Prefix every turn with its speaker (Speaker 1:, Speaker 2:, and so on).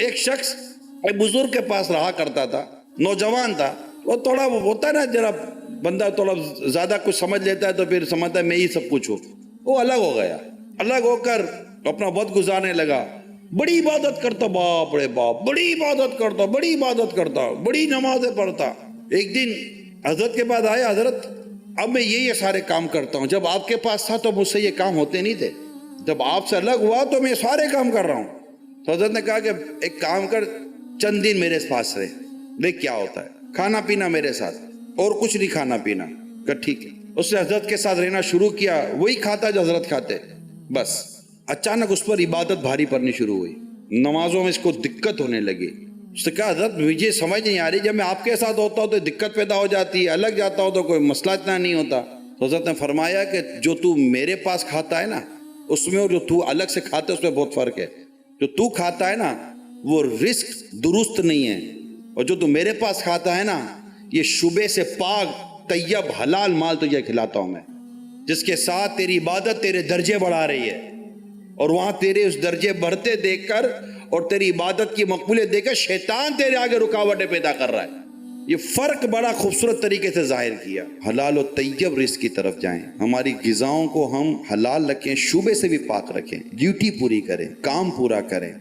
Speaker 1: ایک شخص ایک بزرگ کے پاس رہا کرتا تھا، نوجوان تھا، وہ تھوڑا وہ ہوتا ہے نا، ذرا بندہ تھوڑا زیادہ کچھ سمجھ لیتا ہے تو پھر سمجھتا ہے میں ہی سب کچھ ہوں. وہ الگ ہو گیا، الگ ہو کر اپنا وقت گزارنے لگا. بڑی عبادت کرتا، باپ رے باپ، بڑی عبادت کرتا، بڑی عبادت کرتا، بڑی نمازیں پڑھتا. ایک دن حضرت کے بعد آیا، حضرت اب میں یہ سارے کام کرتا ہوں، جب آپ کے پاس تھا تو مجھ سے یہ کام ہوتے نہیں تھے، جب آپ سے الگ ہوا تو میں سارے کام کر رہا ہوں. تو حضرت نے کہا کہ ایک کام کر، چند دن میرے پاس رہے، دیکھ کیا ہوتا ہے، کھانا پینا میرے ساتھ، اور کچھ نہیں کھانا پینا. کہ ٹھیک ہے. اس نے حضرت کے ساتھ رہنا شروع کیا، وہی کھاتا جو حضرت کھاتے. بس اچانک اس پر عبادت بھاری پڑنی شروع ہوئی، نمازوں میں اس کو دقت ہونے لگی. اس نے کہا حضرت مجھے سمجھ نہیں آ رہی، جب میں آپ کے ساتھ ہوتا ہوں تو دقت پیدا ہو جاتی ہے، الگ جاتا ہوں تو کوئی مسئلہ اتنا نہیں ہوتا. تو حضرت نے فرمایا کہ جو تو میرے پاس کھاتا ہے نا اس میں، اور جو تو الگ سے کھاتا ہے اس میں بہت فرق ہے. جو تو کھاتا ہے نا وہ رزق درست نہیں ہے، اور جو تو میرے پاس کھاتا ہے نا یہ شبے سے پاک طیب حلال مال تجھے کھلاتا ہوں میں، جس کے ساتھ تیری عبادت تیرے درجے بڑھا رہی ہے، اور وہاں تیرے اس درجے بڑھتے دیکھ کر اور تیری عبادت کی مقبولیت دیکھ کر شیطان تیرے آگے رکاوٹیں پیدا کر رہا ہے. یہ فرق بڑا خوبصورت طریقے سے ظاہر کیا. حلال و طیب رزق کی طرف جائیں، ہماری غذاؤں کو ہم حلال رکھیں، شبے سے بھی پاک رکھیں، ڈیوٹی پوری کریں، کام پورا کریں.